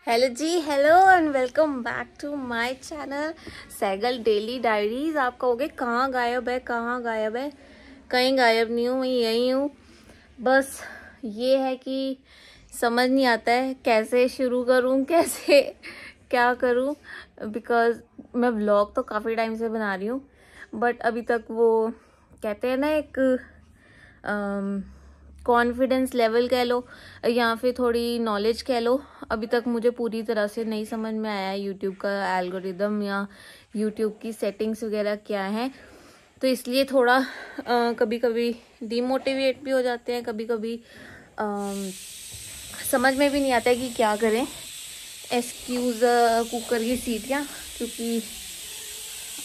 Hello जी, hello and welcome back to my channel Sehgal daily diaries. आप कहोगे कहाँ गायब है, कहाँ गायब है? कहीं गायब नहीं हूँ, मैं यहीं हूँ। बस ये है कि समझ नहीं आता है कैसे शुरू करूँ, कैसे क्या करूँ। बिकॉज मैं व्लॉग तो काफ़ी टाइम से बना रही हूँ, बट अभी तक वो कहते हैं ना, एक कॉन्फिडेंस लेवल कह लो या फिर थोड़ी नॉलेज कह लो, अभी तक मुझे पूरी तरह से नहीं समझ में आया यूट्यूब का एल्गोरिदम या यूट्यूब की सेटिंग्स वगैरह क्या है। तो इसलिए थोड़ा कभी कभी डीमोटिवेट भी हो जाते हैं, कभी कभी समझ में भी नहीं आता है कि क्या करें। एक्सक्यूज़ कुकर की सीटियाँ, क्योंकि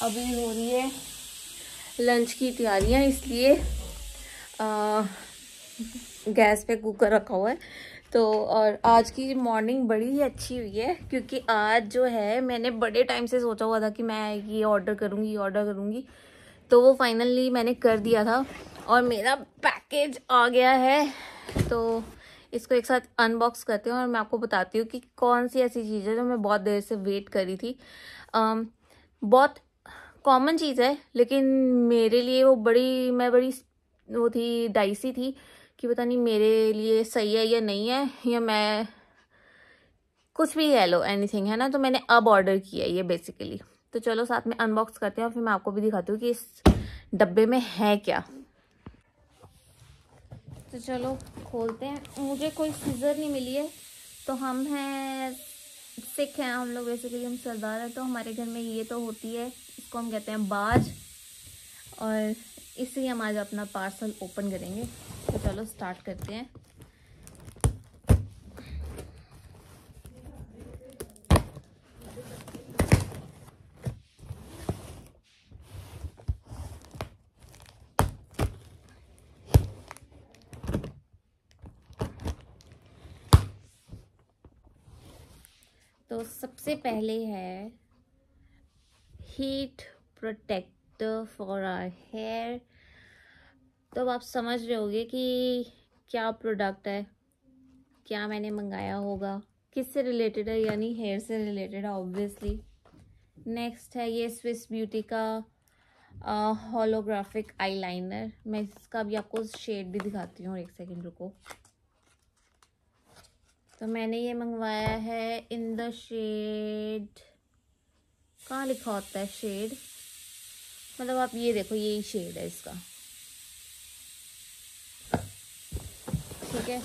अभी हो रही है लंच की तैयारियाँ, इसलिए गैस पे कुकर रखा हुआ है। तो और आज की मॉर्निंग बड़ी ही अच्छी हुई है, क्योंकि आज जो है मैंने बड़े टाइम से सोचा हुआ था कि मैं ये ऑर्डर करूँगी, तो वो फाइनली मैंने कर दिया था और मेरा पैकेज आ गया है। तो इसको एक साथ अनबॉक्स करते हैं और मैं आपको बताती हूँ कि कौन सी ऐसी चीज़ है जो मैं बहुत देर से वेट कर रही थी। बहुत कॉमन चीज़ है, लेकिन मेरे लिए वो बड़ी वो थी, डाइसी थी कि पता नहीं मेरे लिए सही है या नहीं है, या मैं कुछ भी कह लो, एनीथिंग है ना। तो मैंने अब ऑर्डर किया है ये बेसिकली। तो चलो साथ में अनबॉक्स करते हैं और फिर मैं आपको भी दिखाती हूँ कि इस डब्बे में है क्या। तो चलो खोलते हैं। मुझे कोई सीजर नहीं मिली है, तो हम हैं सिख हैं हम लोग, बेसिकली हम सरदार हैं, तो हमारे घर में ये तो होती है, इसको हम कहते हैं बाज, और इससे हम आज अपना पार्सल ओपन करेंगे। तो चलो स्टार्ट करते हैं। तो सबसे पहले है heat protector for our hair. तो अब आप समझ रहे होंगे कि क्या प्रोडक्ट है, क्या मैंने मंगाया होगा, किससे रिलेटेड है, यानी हेयर से रिलेटेड है ऑब्वियसली। नेक्स्ट है ये स्विस ब्यूटी का होलोग्राफिक आईलाइनर। मैं इसका भी आपको शेड भी दिखाती हूँ, एक सेकंड रुको। तो मैंने ये मंगवाया है इन द शेड, कहाँ लिखा होता है शेड, मतलब आप ये देखो, यही शेड है इसका, ठीक है।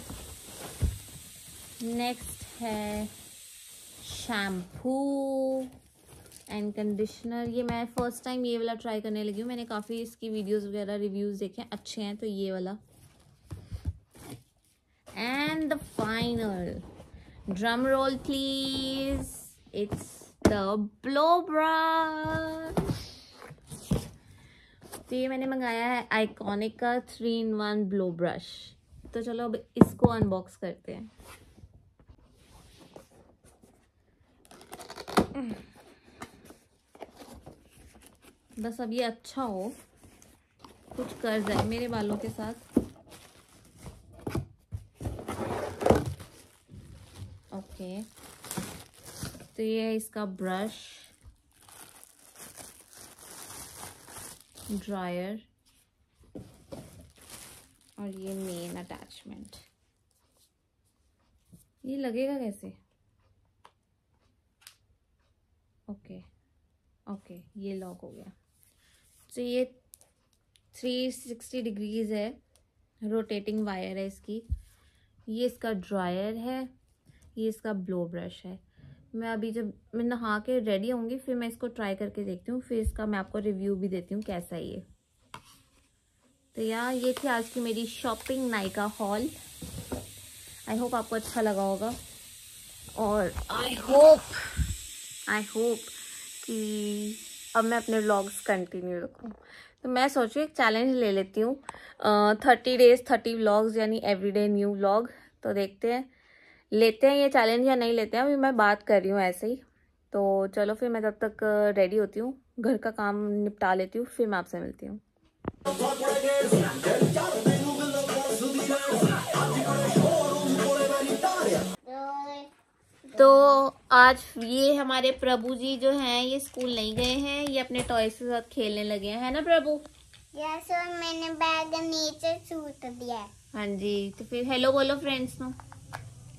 नेक्स्ट है शैम्पू एंड कंडीशनर। ये मैं फर्स्ट टाइम ये वाला ट्राई करने लगी हूँ, मैंने काफ़ी इसकी वीडियोस वगैरह रिव्यूज़ देखे हैं, अच्छे हैं, तो ये वाला। And the final, drum roll please, it's the blow brush. तो ये मैंने मंगाया है आइकॉनिक का 3-in-1 ब्लो ब्रश। तो चलो अब इसको अनबॉक्स करते हैं। बस अब ये अच्छा हो, कुछ कर जाए मेरे बालों के साथ। ओके, तो ये है इसका ब्रश, ड्रायर और ये मेन अटैचमेंट। ये लगेगा कैसे? ओके ओके, ये लॉक हो गया। तो ये 360 डिग्रीज है, रोटेटिंग वायर है इसकी। ये इसका ड्रायर है, ये इसका ब्लो ब्रश है। मैं अभी जब मैं नहा के रेडी होंगी फिर मैं इसको ट्राई करके देखती हूँ, फिर इसका मैं आपको रिव्यू भी देती हूँ कैसा है ये। तो यार ये थी आज की मेरी shopping Nykaa hall. I hope आपको अच्छा लगा होगा, और आई होप कि अब मैं अपने व्लॉग्स कंटिन्यू रखूँ। तो मैं सोचू एक चैलेंज ले लेती हूँ, 30 डेज 30 व्लॉग्स, यानी एवरीडे न्यू व्लॉग। तो देखते हैं लेते हैं ये चैलेंज या नहीं लेते हैं, अभी मैं बात कर रही हूँ ऐसे ही। तो चलो फिर मैं तब तक रेडी होती हूँ, घर का काम निपटा लेती हूँ, फिर मैं आपसे मिलती हूँ। तो आज ये हमारे प्रभु जी जो हैं ये स्कूल नहीं गए हैं, ये अपने टॉयज के साथ खेलने लगे हैं, है ना प्रभु? यस, और मैंने बैग नीचे सूट दिया है। हाँ जी, तो फिर हेलो बोलो फ्रेंड्स नो।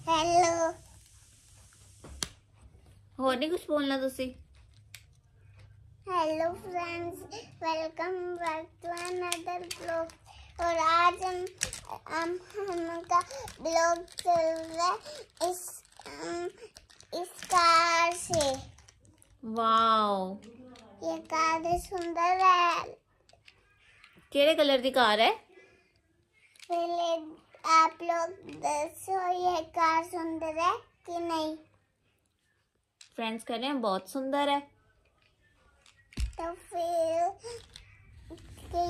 हेलो। और नहीं कुछ बोलना तुसी? Hello friends, welcome back to another blog. और आज हमका ब्लॉग चल रहा है इस कार से। वाओ, ये कार सुंदर है। केड़े कलर की कार है? पहले आप लोग दसो ये कार सुंदर है कि नहीं? फ्रेंड्स कह रहे हैं बहुत सुंदर है। तो फिर की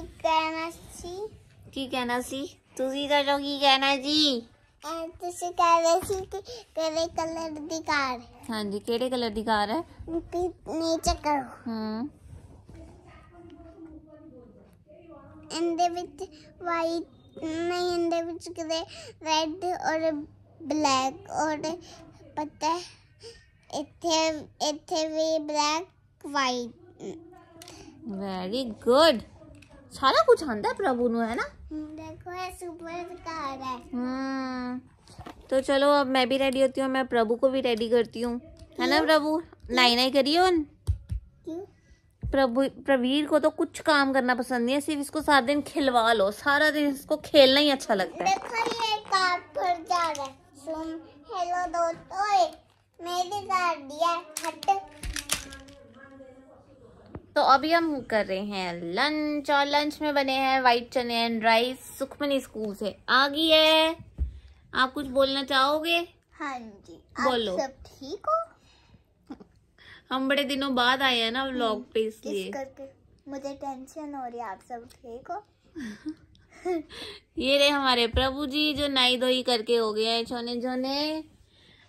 कहना सी तुसी करो की कहना जी। तुसी कह रहे सी कि केड़े कलर दी कार है। हाँ जी, केड़े कलर दी कार है? नीचे करो। इंदे विच वाइट नहीं, इंदे विच ग्रे, रेड और ब्लैक और पता है इथे भी ब्लैक वाइट। वेरी गुड, सारा कुछ आंदा है प्रभु नु, है ना? देखो ये सुपर कार है। तो चलो अब मैं भी रेडी होती हूँ, मैं प्रभु को भी रेडी करती हूँ, है ना प्रभु? नहीं करियो। क्यों? प्रवीर को तो कुछ काम करना पसंद नहीं है, सिर्फ इसको सारा दिन खिलवा लो, सारा दिन इसको खेलना ही अच्छा लगता है। देखो ये कार पर जा रहा है। सुन, हेलो दोस्तों, मेरी कार दिया हट। तो अभी हम कर रहे हैं लंच, और लंच में बने हैं व्हाइट चने एंड राइस। सुखमनी स्कूल से आ गई है, आप कुछ बोलना चाहोगे? हाँ जी, बोलो। आप सब ठीक हो? हम बड़े दिनों बाद आए हैं ना व्लॉग पे, इसलिए करके मुझे टेंशन हो रही है। आप सब ठीक हो? ये रहे हमारे प्रभु जी जो नाई धोई करके हो गए हैं छोने छोने।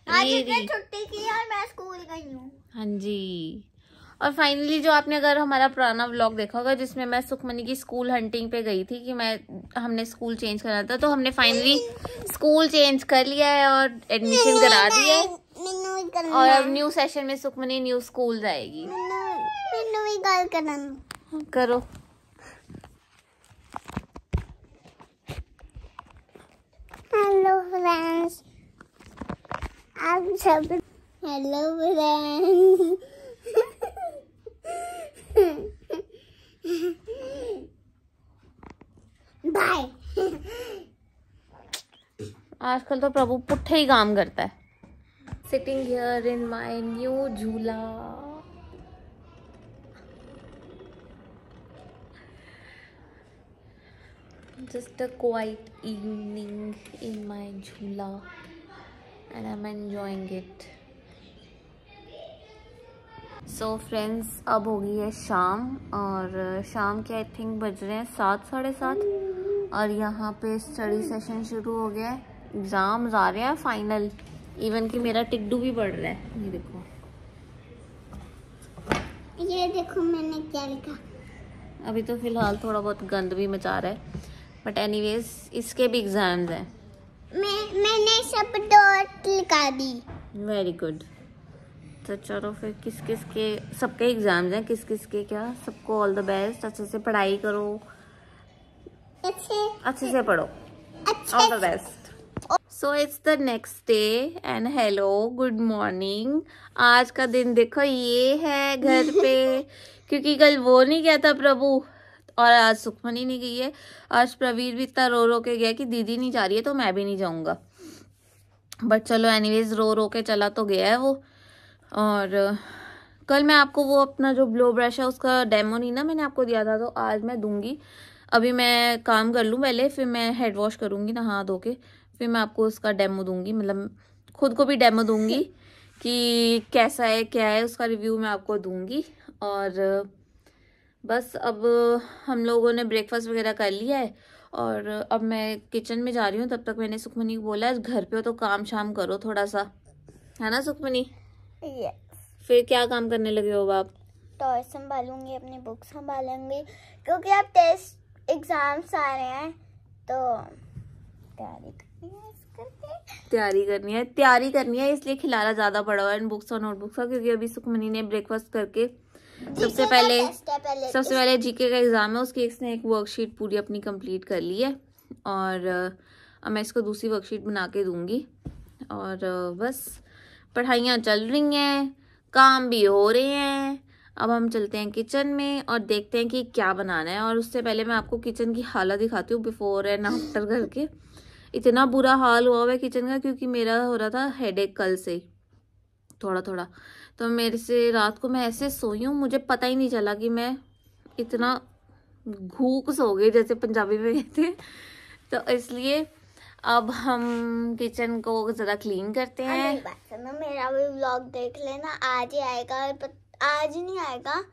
आज इतनी छुट्टी की और मैं स्कूल गई हूँ। हाँ जी, और फाइनली जो आपने अगर हमारा पुराना व्लॉग देखा होगा जिसमें मैं सुखमनी की स्कूल हंटिंग पे गई थी कि हमने स्कूल चेंज करना था, तो हमने फाइनली स्कूल चेंज कर लिया है और एडमिशन करा दिया है, और अब न्यू सेशन में सुखमनी न्यू स्कूल जाएगी। करो। हेलो फ्रेंड्स, आप सब हेलो फ्रेंड्स। बाय। आजकल तो प्रभु पुट्ठे ही काम करता है। Sitting here in my new झूला। Just a quiet evening in my झूला and I'm enjoying it. So friends, अब हो गई है शाम, और शाम के आई थिंक बज रहे हैं 7 साढ़े 7, और यहाँ पे स्टडी सेशन शुरू हो गया है। एग्जाम्स आ रहे हैं फाइनल, इवन कि मेरा टिड्डू भी पढ़ रहा है। ये देखो मैंने क्या लिखा। अभी तो फिलहाल थोड़ा बहुत गंद भी मचा रहा है, बट एनीवेज इसके भी एग्जाम्स हैं। मैंने सब डॉट लिखा दी। Very good. तो चलो फिर किस किस के सबके एग्जाम्स हैं, किस किस के क्या, सबको ऑल द बेस्ट। अच्छे से पढ़ाई करो, अच्छे से पढ़ो, all the best. So it's the next day and hello good morning. आज का दिन देखो ये है घर पे, क्योंकि कल वो नहीं गया था प्रभु, और आज सुखमनी नहीं गई है। आज प्रवीर भी इतना रो रो के गया कि दीदी नहीं जा रही है तो मैं भी नहीं जाऊंगा, बट चलो एनीवेज रो रो के चला तो गया है वो। और कल मैं आपको वो अपना जो ब्लो ब्रश है उसका डेमो नहीं ना मैंने आपको दिया था, तो आज मैं दूंगी। अभी मैं काम कर लूँ पहले, फिर मैं हेड वॉश करूँगी नहा धो के, फिर मैं आपको उसका डेमो दूंगी, मतलब खुद को भी डेमो दूंगी कि कैसा है क्या है, उसका रिव्यू मैं आपको दूंगी। और बस अब हम लोगों ने ब्रेकफास्ट वगैरह कर लिया है, और अब मैं किचन में जा रही हूँ। तब तक मैंने सुखमनी को बोला है घर पे हो तो काम शाम करो थोड़ा सा, है ना सुखमनी? Yes. फिर क्या काम करने लगे हो आप? टॉय संभालूंगी, अपनी बुक संभालूंगी, क्योंकि अब टेस्ट एग्जाम्स आ रहे हैं तो तैयारी करनी है इसके। तैयारी करनी है, इसलिए खिलाना ज्यादा पड़ा हुआ है इन बुक्स और नोटबुक्स का, क्योंकि अभी सुखमनी ने ब्रेकफास्ट करके सबसे पहले जीके का एग्जाम है, उसकी इसने एक वर्कशीट पूरी अपनी कंप्लीट कर ली है और अब मैं इसको दूसरी वर्कशीट बना के दूंगी। और बस पढ़ाइयाँ चल रही हैं, काम भी हो रहे हैं। अब हम चलते हैं किचन में और देखते हैं कि क्या बनाना है। और उससे पहले मैं आपको किचन की हालत दिखाती हूँ बिफोर एंड आफ्टर करके। इतना बुरा हाल हुआ है किचन का, क्योंकि मेरा हो रहा था हेडेक कल से थोड़ा थोड़ा, तो मेरे से रात को मैं ऐसे सोई हूँ, मुझे पता ही नहीं चला कि मैं इतना घूक सो गई, जैसे पंजाबी में कहते हैं। तो इसलिए अब हम किचन को जरा क्लीन करते हैं। मेरा भी व्लॉग देख लेना, आज ही आएगा, आज नहीं आएगा,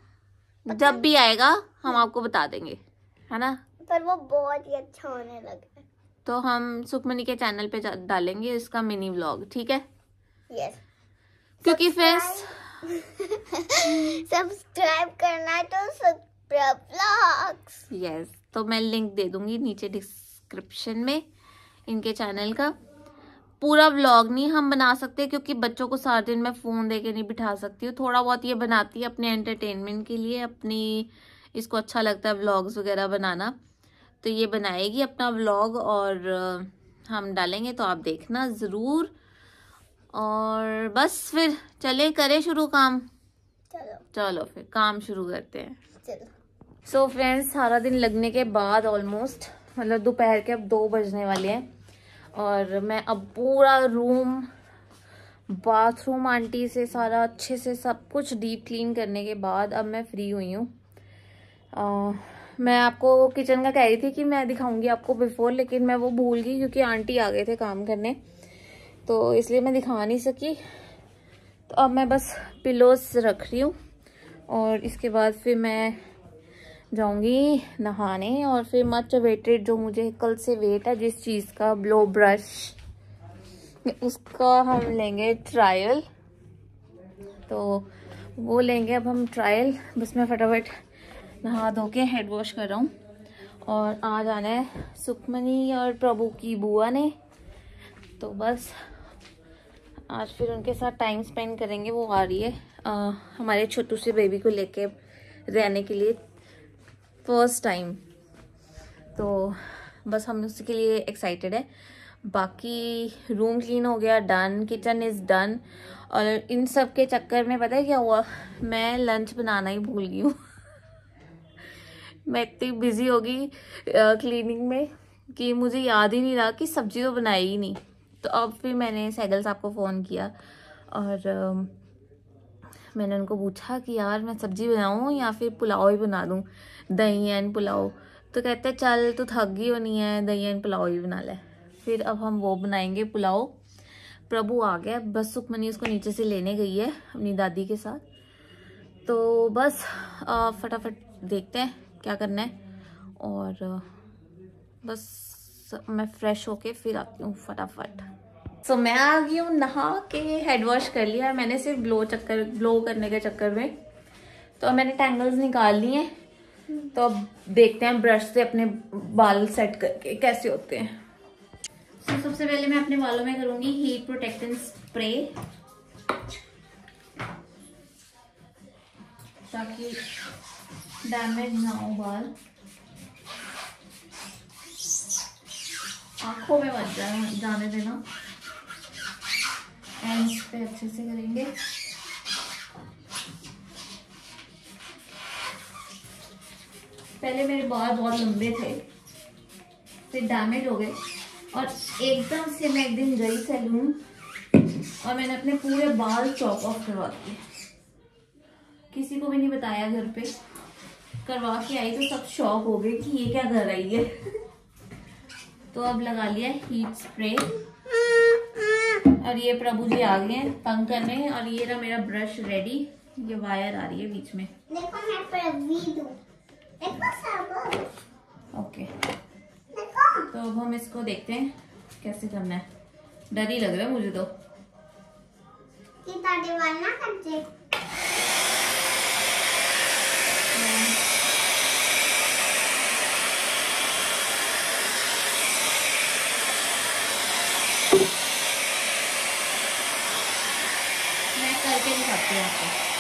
जब भी आएगा हम आपको बता देंगे, है ना। पर वो बहुत ही अच्छा होने लगा है, तो हम सुखमनी के चैनल पे डालेंगे इसका मिनी व्लॉग, ठीक है। यस, क्योंकि फ्रेंड्स सब्सक्राइब करना तो सब्सक्राइब व्लॉग्स। यस, तो मैं लिंक दे दूंगी नीचे डिस्क्रिप्शन में इनके चैनल का। पूरा व्लॉग नहीं हम बना सकते, क्योंकि बच्चों को सारा दिन मैं फोन देके नहीं बिठा सकती हूँ। थोड़ा बहुत ये बनाती है अपने एंटरटेनमेंट के लिए, अपनी इसको अच्छा लगता है व्लॉग्स वगैरह बनाना, तो ये बनाएगी अपना व्लॉग और हम डालेंगे, तो आप देखना ज़रूर। और बस फिर चले करें शुरू काम। चलो फिर काम शुरू करते हैं। सो फ्रेंड्स, सारा दिन लगने के बाद ऑलमोस्ट मतलब दोपहर के अब 2 बजने वाले हैं और मैं अब पूरा रूम, बाथरूम आंटी से सारा अच्छे से सब कुछ डीप क्लीन करने के बाद अब मैं फ्री हुई हूँ। मैं आपको किचन का कह रही थी कि मैं दिखाऊंगी आपको बिफोर, लेकिन मैं वो भूल गई क्योंकि आंटी आ गए थे काम करने, तो इसलिए मैं दिखा नहीं सकी। तो अब मैं बस पिलोस रख रही हूँ और इसके बाद फिर मैं जाऊंगी नहाने। और फिर मच वेटेड जो मुझे कल से वेट है जिस चीज़ का, ब्लो ब्रश, उसका हम लेंगे ट्रायल, तो वो लेंगे अब हम ट्रायल। बस मैं फटाफट नहा धो के हेड वॉश कर रहा हूँ और आज आना है सुखमनी और प्रभु की बुआ ने, तो बस आज फिर उनके साथ टाइम स्पेंड करेंगे। वो आ रही है हमारे छोटू से बेबी को लेके रहने के लिए फर्स्ट टाइम, तो बस हम उसके लिए एक्साइटेड है। बाकी रूम क्लीन हो गया, डन, किचन इज़ डन। और इन सब के चक्कर में पता है क्या हुआ, मैं लंच बनाना ही भूल गई हूँ। मैं इतनी बिजी हो गई क्लीनिंग में कि मुझे याद ही नहीं रहा कि सब्जी तो बनाई ही नहीं। तो अब फिर मैंने सैगल साहब को फ़ोन किया और मैंने उनको पूछा कि यार मैं सब्जी बनाऊँ या फिर पुलाव ही बना दूँ, दही एंड पुलाव। तो कहते चल तू थक गई होनी है, दही एंड पुलाव ही बना ले। फिर अब हम वो बनाएंगे पुलाव। प्रभु आ गया, बस सुखमनी उसको नीचे से लेने गई है अपनी दादी के साथ। तो बस फटाफट देखते हैं क्या करना है और बस मैं फ्रेश होके फिर आती हूँ फटाफट। सो मैं आ गई हूँ नहा के, हेड वॉश कर लिया है मैंने सिर्फ ब्लो करने के चक्कर में। तो मैंने टैंगल्स निकाल लिए हैं, तो अब देखते हैं ब्रश से अपने बाल सेट करके कैसे होते हैं। तो सबसे पहले मैं अपने बालों में करूंगी हीट प्रोटेक्टेंट स्प्रे, ताकि डैमेज ना हो बाल। आंखों में मत जाने देना, एंड्स पे अच्छे से करेंगे। पहले मेरे बाल बहुत लंबे थे, फिर डैमेज हो गए और एकदम से मैं एक दिन गई सैलून और मैंने अपने पूरे बाल चॉप ऑफ करवा दिए। किसी को भी नहीं बताया, घर पे करवा के आई तो सब शॉक हो गए कि ये क्या कर रही है। तो अब लगा लिया हीट स्प्रे और ये प्रभु जी आ गए हैं तंग करने। और ये रहा मेरा ब्रश रेडी, ये वायर आ रही है बीच में। देखो मैं प्रभु दूं, देखो सब। ओके, तो अब हम इसको देखते हैं कैसे करना है। डर ही लग रहा है मुझे तो कि ताटे वाल ना कटे। करके दिखाती हूँ आपको।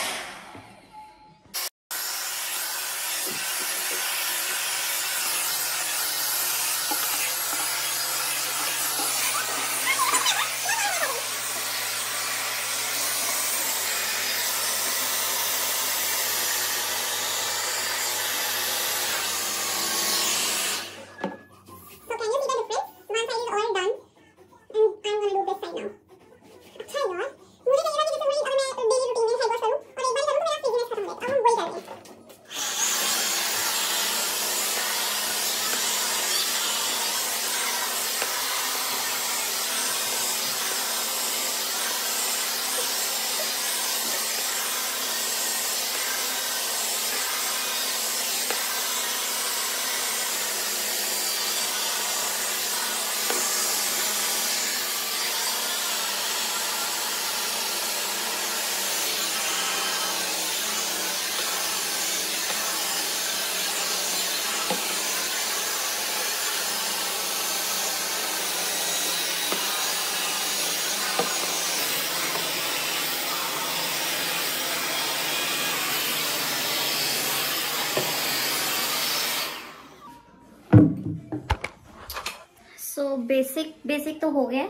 सो बेसिक तो हो गया।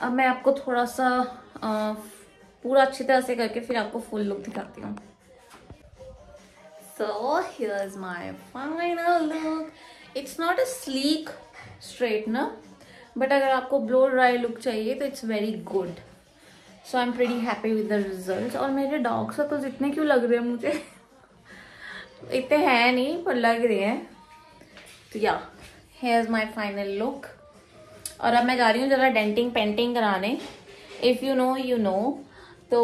अब मैं आपको थोड़ा सा पूरा अच्छी तरह से करके फिर आपको फुल लुक दिखाती हूँ। So here is my final look. It's not a sleek straightener, but अगर आपको ब्लो ड्राई लुक चाहिए तो it's very good. So I am pretty happy with the result. और मेरे डार्क सर्कल्स इतने क्यों लग रहे हैं मुझे इतने हैं नहीं पर लग रहे हैं। तो या here is my final look. और अब मैं जा रही हूँ जरा डेंटिंग पेंटिंग कराने। If you know you know. तो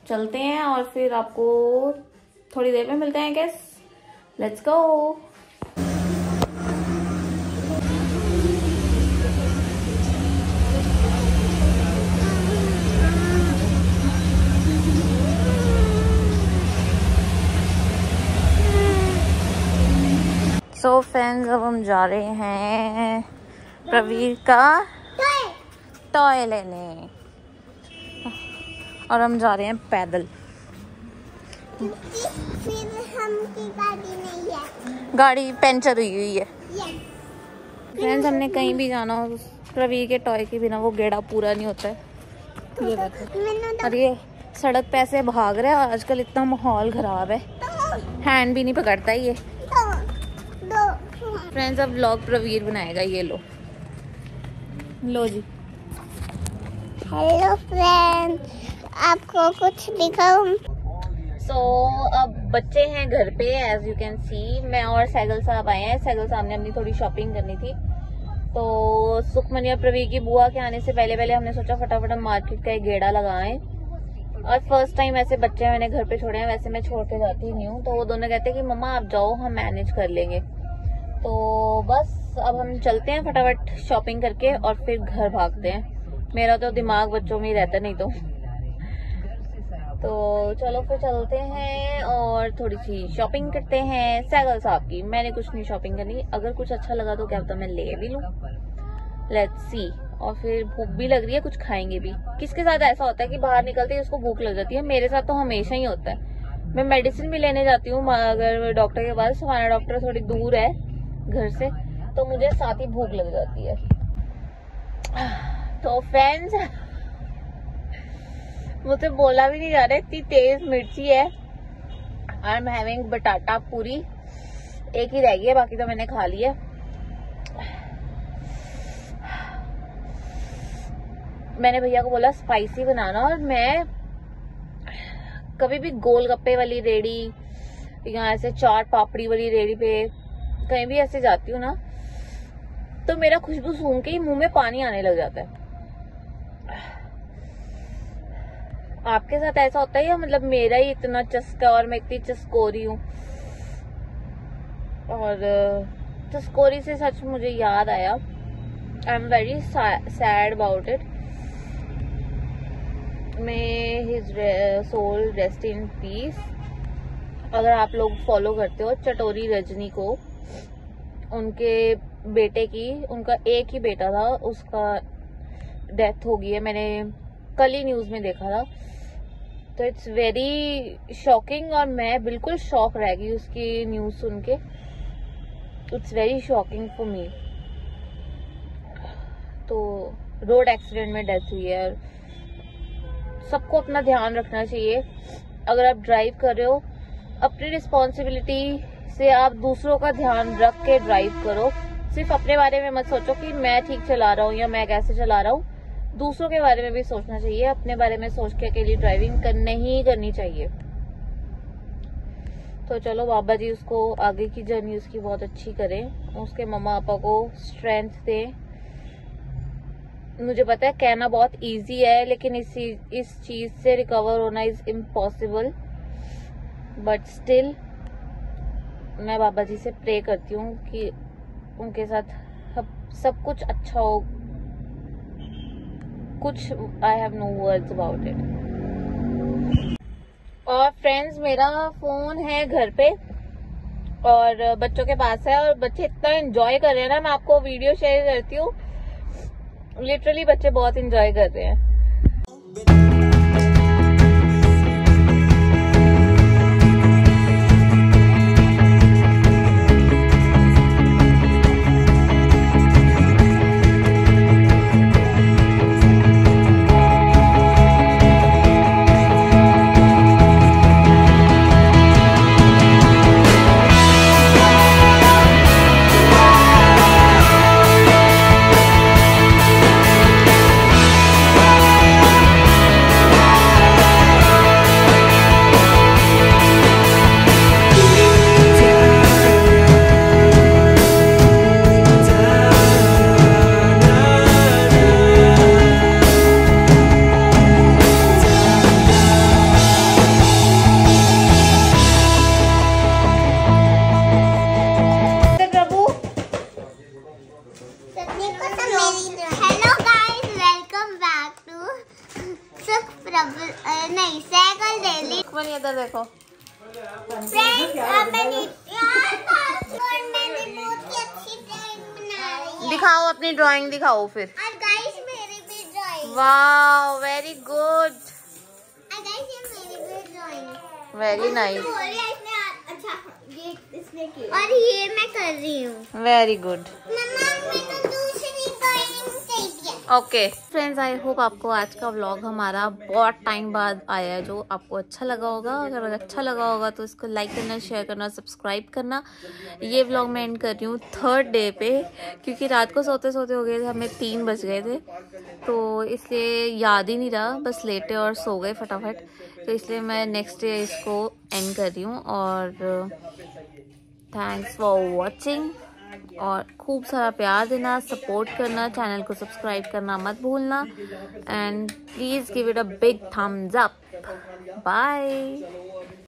चलते हैं और फिर आपको थोड़ी देर में मिलते हैं gas. Let's go. So friends, अब हम जा रहे हैं प्रवीर का टॉय लेने और हम जा रहे हैं पैदल। फिर हमकी गाड़ी नहीं है, गाड़ी पंचर हुई है। फ्रेंड्स, हमने कहीं भी जाना हो प्रवीर के टॉय के बिना वो गेड़ा पूरा नहीं होता है। ये देखो, और ये सड़क पे ऐसे भाग रहा है। आजकल इतना माहौल खराब है, हैंड भी नहीं पकड़ता ये। फ्रेंड्स, अब व्लॉग प्रवीर बनाएगा। ये लो जी। हेलो फ्रेंड्स, आपको कुछ दिखाऊं? सो अब बच्चे हैं घर पे, एज यू कैन सी। मैं और सैगल साहब आए हैं। सैगल साहब ने अपनी थोड़ी शॉपिंग करनी थी, तो सुखमनी और प्रवीर की बुआ के आने से पहले हमने सोचा फटाफट हम मार्केट का एक गेड़ा लगाएं। और फर्स्ट टाइम ऐसे बच्चे मैंने घर पे छोड़े हैं। वैसे मैं छोड़ के जाती नहीं हूँ, तो वो दोनों कहते हैं कि मम्मा आप जाओ, हम मैनेज कर लेंगे। तो बस अब हम चलते हैं फटाफट शॉपिंग करके और फिर घर भागते हैं। मेरा तो दिमाग बच्चों में ही रहता नहीं तो चलो फिर चलते हैं और थोड़ी सी शॉपिंग करते हैं सैगल साहब की। मैंने कुछ नहीं शॉपिंग करनी, अगर कुछ अच्छा लगा तो क्या पता मैं ले भी लूं। Let's see. और फिर भूख भी लग रही है, कुछ खाएंगे भी। किसके साथ ऐसा होता है कि बाहर निकलते ही उसको भूख लग जाती है? मेरे साथ तो हमेशा ही होता है। मैं मेडिसिन भी लेने जाती हूँ अगर डॉक्टर के पास, हमारा डॉक्टर थोड़ी दूर है घर से, तो मुझे साथ ही भूख लग जाती है। तो फ्रेंड्स, मुझे बोला भी नहीं जा रहा, इतनी तेज मिर्ची है। आई एम हैविंग बटाटा पूरी, एक ही रह गई है, बाकी तो मैंने खा लिया। मैंने भैया को बोला स्पाइसी बनाना, और मैं कभी भी गोलगप्पे वाली रेडी या ऐसे चाट पापड़ी वाली रेडी पे कहीं भी ऐसे जाती हूँ ना, तो मेरा खुशबू सूंघ के ही मुंह में पानी आने लग जाता है। आपके साथ ऐसा होता है या मतलब मेरा ही इतना चस्का और मैं इतनी चस्कोरी हूँ? और चस्कोरी से सच मुझे याद आया, I am very sad about it. May his soul rest in peace. अगर आप लोग फॉलो करते हो चटोरी रजनी को, उनके बेटे की, उनका एक ही बेटा था, उसका डेथ हो गई है। मैंने कल ही न्यूज में देखा था। तो इट्स वेरी शॉकिंग, और मैं बिल्कुल शॉक रह गई उसकी न्यूज़ सुन के। It's very shocking for me. तो रोड एक्सीडेंट में डेथ हुई है। और सबको अपना ध्यान रखना चाहिए। अगर आप ड्राइव कर रहे हो, अपनी रिस्पॉन्सिबिलिटी से आप दूसरों का ध्यान रख के ड्राइव करो। सिर्फ अपने बारे में मत सोचो कि मैं ठीक चला रहा हूँ या मैं कैसे चला रहा हूँ। दूसरों के बारे में भी सोचना चाहिए। अपने बारे में सोच के अकेली ड्राइविंग नहीं करनी चाहिए। तो चलो, बाबा जी उसको आगे की जर्नी उसकी बहुत अच्छी करें, उसके मम्मा पापा को स्ट्रेंथ दें। मुझे पता है कहना बहुत इजी है, लेकिन इस चीज से रिकवर होना इज इम्पॉसिबल, बट स्टिल मैं बाबा जी से प्रे करती हूँ कि उनके साथ सब कुछ अच्छा हो। कुछ I have no words about it. और फ्रेंड्स, मेरा फोन है घर पे और बच्चों के पास है, और बच्चे इतना एंजॉय कर रहे हैं ना, मैं आपको वीडियो शेयर करती हूँ। लिटरली बच्चे बहुत एंजॉय कर रहे हैं। नहीं साइकिल डेली। इधर देखो दिखाओ अपनी ड्राइंग दिखाओ फिर। और गाइस मेरी भी ड्राइंग। Wow, very good. और गाइस ये मेरी भी ड्राइंग है। Very nice. अच्छा ये इसने की और ये मैं कर रही हूँ। Very good. मम्मा मेरे को दूसरी ड्राइंग चाहिए। ओके फ्रेंड्स, आई होप आपको आज का व्लॉग हमारा बहुत टाइम बाद आया है, जो आपको अच्छा लगा होगा। अगर अच्छा लगा होगा तो इसको लाइक करना, शेयर करना, सब्सक्राइब करना। ये व्लॉग मैं एंड कर रही हूँ 3rd डे पे, क्योंकि रात को सोते सोते हो गए थे, हमें 3 बज गए थे, तो इसलिए याद ही नहीं रहा, बस लेटे और सो गए फटाफट। तो इसलिए मैं नेक्स्ट डे इसको एंड कर रही हूँ। और थैंक्स फॉर वॉचिंग, और खूब सारा प्यार देना, सपोर्ट करना, चैनल को सब्सक्राइब करना मत भूलना, and please give it a big thumbs up. Bye.